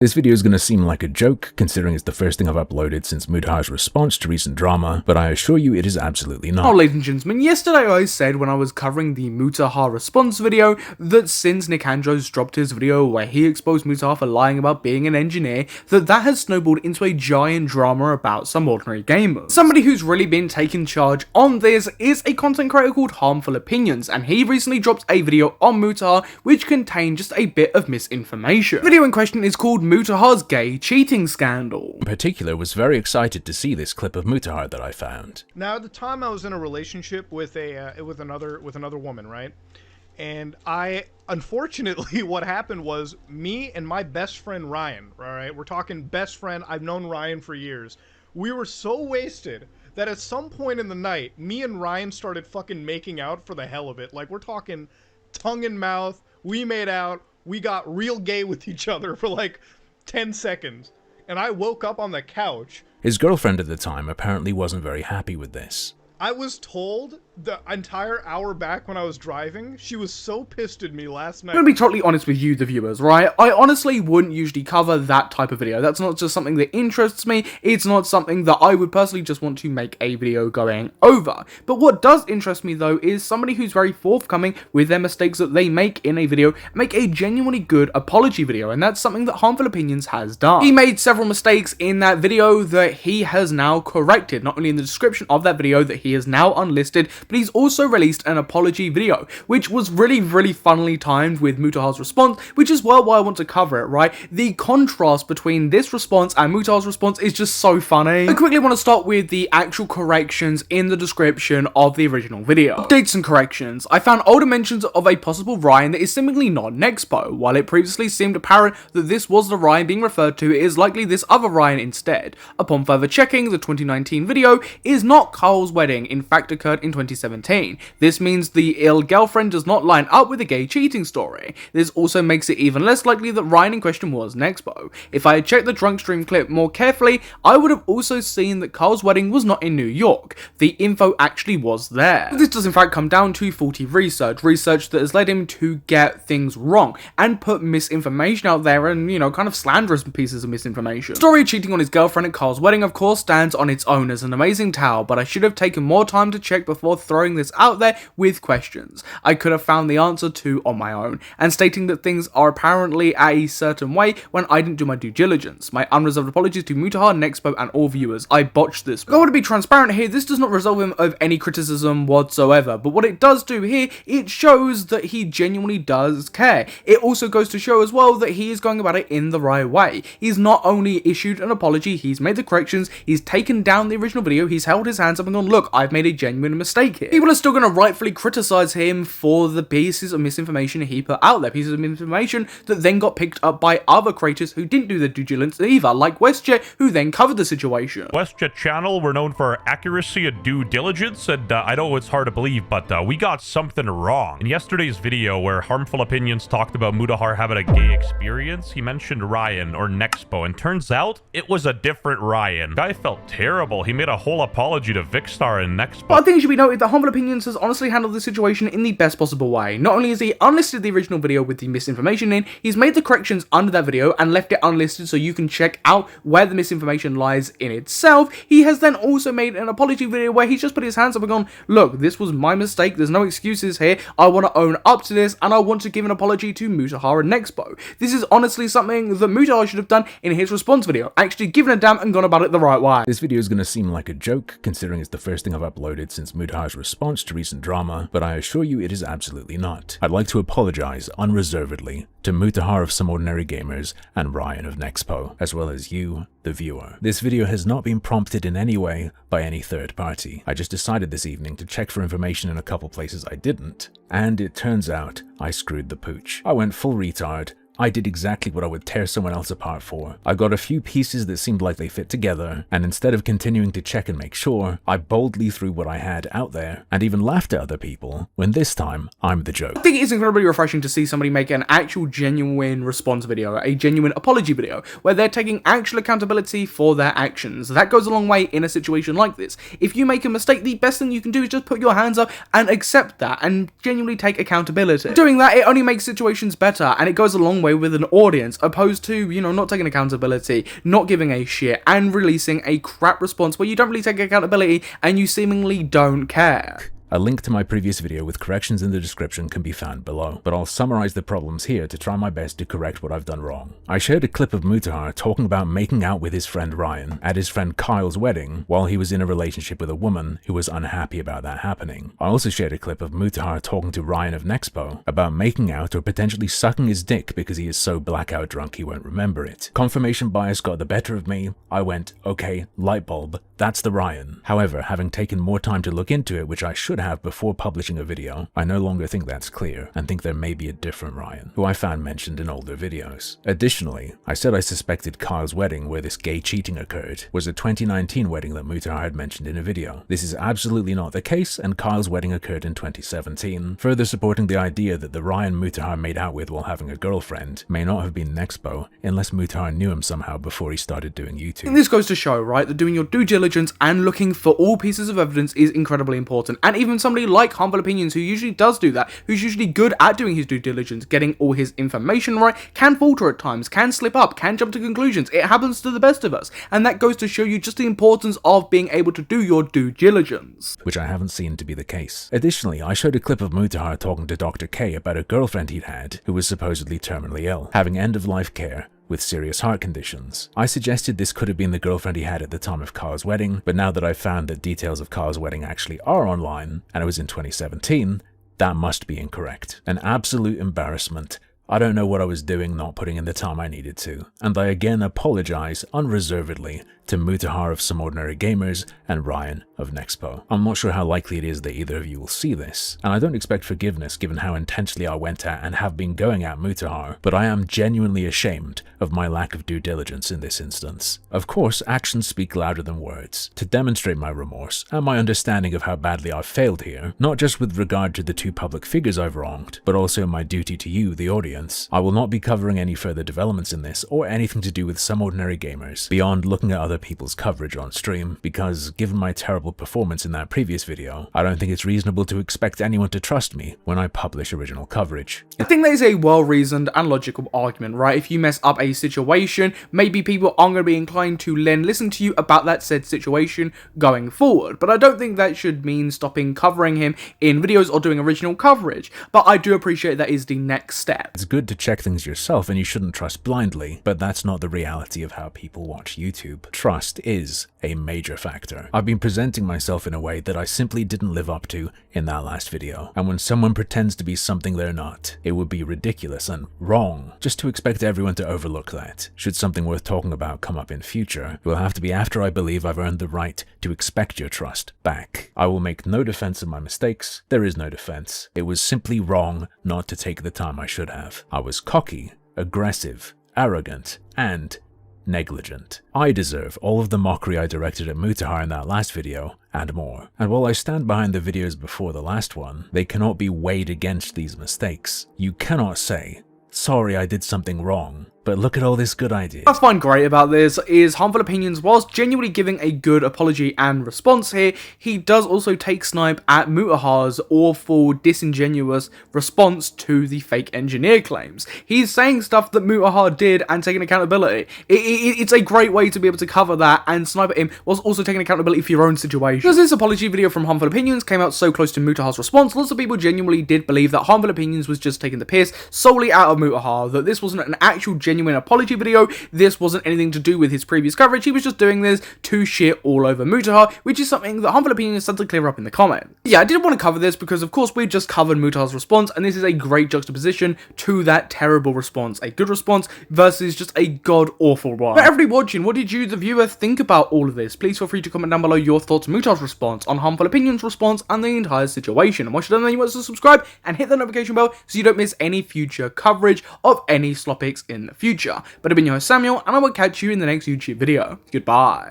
This video is going to seem like a joke, considering it's the first thing I've uploaded since Mutahar's response to recent drama, but I assure you it is absolutely not. Oh, ladies and gentlemen, yesterday I said when I was covering the Mutahar response video that since Nick Andros dropped his video where he exposed Mutahar for lying about being an engineer, that has snowballed into a giant drama about some ordinary gamer. Somebody who's really been taking charge on this is a content creator called Harmful Opinions, and he recently dropped a video on Mutahar which contained just a bit of misinformation. The video in question is called Mutahar's gay cheating scandal. In particular, was very excited to see this clip of Mutahar that I found. Now, at the time, I was in a relationship with another woman, right? And unfortunately, what happened was me and my best friend Ryan, all right, we're talking best friend. I've known Ryan for years. We were so wasted that at some point in the night, me and Ryan started fucking making out for the hell of it. Like, we're talking tongue in mouth. We made out. We got real gay with each other for like 10 seconds, and I woke up on the couch. His girlfriend at the time apparently wasn't very happy with this. I was told the entire hour back when I was driving, she was so pissed at me last night. I'm gonna be totally honest with you, the viewers, right? I honestly wouldn't usually cover that type of video. That's not just something that interests me. It's not something that I would personally just want to make a video going over. But what does interest me, though, is somebody who's very forthcoming with their mistakes that they make in a video, make a genuinely good apology video, and that's something that Harmful Opinions has done. He made several mistakes in that video that he has now corrected, not only in the description of that video that he is now unlisted, but he's also released an apology video, which was really funnily timed with Mutahar's response, which is why I want to cover it, right? The contrast between this response and Mutahar's response is just so funny. I quickly want to start with the actual corrections in the description of the original video. Updates and corrections. I found older mentions of a possible Ryan that is seemingly not Nexpo. While it previously seemed apparent that this was the Ryan being referred to, it is likely this other Ryan instead. Upon further checking, the 2019 video is not Carl's wedding, in fact occurred in 2017. This means the ill girlfriend does not line up with the gay cheating story. This also makes it even less likely that Ryan in question was Nexpo. If I had checked the drunk stream clip more carefully, I would have also seen that Carl's wedding was not in New York. The info actually was there. This does in fact come down to faulty research that has led him to get things wrong and put misinformation out there and, kind of slanderous pieces of misinformation. The story of cheating on his girlfriend at Carl's wedding of course stands on its own as an amazing tale, but I should have taken more time to check before throwing this out there with questions I could have found the answer to on my own, and stating that things are apparently a certain way when I didn't do my due diligence. My unreserved apologies to Mutahar, Nexpo, and all viewers. I botched this. I want to be transparent here, this does not resolve him of any criticism whatsoever, but what it does do here, it shows that he genuinely does care. It also goes to show as well that he is going about it in the right way. He's not only issued an apology, he's made the corrections, he's taken down the original video, he's held his hands up and gone, look, I've made a genuine mistake here. People are still going to rightfully criticize him for the pieces of misinformation he put out there, pieces of information that then got picked up by other creators who didn't do their due diligence either, like WestJet, who then covered the situation. WestJet channel, we're known for accuracy and due diligence, and I know it's hard to believe, but we got something wrong. In yesterday's video where Harmful Opinions talked about Mutahar having a gay experience, he mentioned Ryan or Nexpo, and turns out it was a different Ryan. Guy felt terrible. He made a whole apology to Vicstar and Nexpo. But I think it should be noted that Harmful Opinions has honestly handled the situation in the best possible way. Not only has he unlisted the original video with the misinformation in, he's made the corrections under that video and left it unlisted so you can check out where the misinformation lies in itself. He has then also made an apology video where he's just put his hands up and gone, look, this was my mistake, there's no excuses here, I want to own up to this, and I want to give an apology to Mutahar and Nexpo. This is honestly something that Mutahar should have done in his response video, actually given a damn and gone about it the right way. This video is going to seem like a joke, considering it's the first thing I've uploaded since Mutahar's response to recent drama, but I assure you it is absolutely not. I'd like to apologize unreservedly to Mutahar of Some Ordinary Gamers and Ryan of Nexpo, as well as you, the viewer. This video has not been prompted in any way by any third party. I just decided this evening to check for information in a couple places I didn't, and it turns out I screwed the pooch. I went full retard. I did exactly what I would tear someone else apart for. I got a few pieces that seemed like they fit together, and instead of continuing to check and make sure, I boldly threw what I had out there, and even laughed at other people, when this time, I'm the joke. I think it is incredibly refreshing to see somebody make an actual genuine response video, a genuine apology video, where they're taking actual accountability for their actions. That goes a long way in a situation like this. If you make a mistake, the best thing you can do is just put your hands up and accept that, and genuinely take accountability. Doing that, it only makes situations better, and it goes a long way away with an audience, opposed to, you know, not taking accountability, not giving a shit, and releasing a crap response where you don't really take accountability and you seemingly don't care. A link to my previous video with corrections in the description can be found below, but I'll summarize the problems here to try my best to correct what I've done wrong. I shared a clip of Mutahar talking about making out with his friend Ryan at his friend Kyle's wedding while he was in a relationship with a woman who was unhappy about that happening. I also shared a clip of Mutahar talking to Ryan of Nexpo about making out or potentially sucking his dick because he is so blackout drunk he won't remember it. Confirmation bias got the better of me. I went, okay, light bulb, that's the Ryan. However, having taken more time to look into it, which I should have before publishing a video, I no longer think that's clear and think there may be a different Ryan, who I found mentioned in older videos. Additionally, I said I suspected Kyle's wedding where this gay cheating occurred was a 2019 wedding that Mutahar had mentioned in a video. This is absolutely not the case, and Kyle's wedding occurred in 2017, further supporting the idea that the Ryan Mutahar made out with while having a girlfriend may not have been Nexpo unless Mutahar knew him somehow before he started doing YouTube. And this goes to show, right, that doing your due diligence and looking for all pieces of evidence is incredibly important, and even somebody like Humble Opinions, who usually does do that, who's usually good at doing his due diligence, getting all his information right, can falter at times, can slip up, can jump to conclusions. It happens to the best of us, and that goes to show you just the importance of being able to do your due diligence. Which I haven't seen to be the case. Additionally, I showed a clip of Mutahar talking to Dr. K about a girlfriend he'd had who was supposedly terminally ill, having end-of-life care with serious heart conditions. I suggested this could have been the girlfriend he had at the time of Kyle's wedding, but now that I've found that details of Kyle's wedding actually are online, and it was in 2017, that must be incorrect. An absolute embarrassment. I don't know what I was doing not putting in the time I needed to, and I again apologize unreservedly to Mutahar of Some Ordinary Gamers and Ryan of Nexpo. I'm not sure how likely it is that either of you will see this, and I don't expect forgiveness given how intensely I went at and have been going at Mutahar, but I am genuinely ashamed of my lack of due diligence in this instance. Of course, actions speak louder than words. To demonstrate my remorse and my understanding of how badly I've failed here, not just with regard to the two public figures I've wronged, but also my duty to you, the audience, I will not be covering any further developments in this or anything to do with Some Ordinary Gamers beyond looking at other people's coverage on stream, because given my terrible performance in that previous video, I don't think it's reasonable to expect anyone to trust me when I publish original coverage. I think that is a well-reasoned and logical argument, right? If you mess up a situation, maybe people aren't going to be inclined to listen to you about that said situation going forward, but I don't think that should mean stopping covering him in videos or doing original coverage, but I do appreciate that is the next step. It's good to check things yourself and you shouldn't trust blindly, but that's not the reality of how people watch YouTube. Trust is a major factor. I've been presenting myself in a way that I simply didn't live up to in that last video, and when someone pretends to be something they're not, it would be ridiculous and wrong just to expect everyone to overlook that. Should something worth talking about come up in future, it will have to be after I believe I've earned the right to expect your trust back. I will make no defense of my mistakes. There is no defense. It was simply wrong not to take the time I should have. I was cocky, aggressive, arrogant, and negligent. I deserve all of the mockery I directed at Mutahar in that last video, and more. And while I stand behind the videos before the last one, they cannot be weighed against these mistakes. You cannot say, sorry I did something wrong, but look at all this good I did. What I find great about this is Harmful Opinions, whilst genuinely giving a good apology and response here, he does also take snipe at Mutahar's awful, disingenuous response to the fake engineer claims. He's saying stuff that Mutahar did and taking accountability. It's a great way to be able to cover that and snipe at him whilst also taking accountability for your own situation. Because this apology video from Harmful Opinions came out so close to Mutahar's response, lots of people genuinely did believe that Harmful Opinions was just taking the piss solely out of Mutahar, that this wasn't an actual genuine apology video, this wasn't anything to do with his previous coverage, he was just doing this to shit all over Mutahar, which is something that Harmful Opinions had to clear up in the comments. Yeah, I didn't want to cover this because of course we just covered Mutahar's response, and this is a great juxtaposition to that terrible response, a good response versus just a god-awful one. For everybody watching, what did you, the viewer, think about all of this? Please feel free to comment down below your thoughts on Mutahar's response, on Harmful Opinions' response, and the entire situation. And once you're done, then you want to subscribe and hit the notification bell so you don't miss any future coverage of any Slopics in the future. But I've been your host Samuel, and I will catch you in the next YouTube video. Goodbye.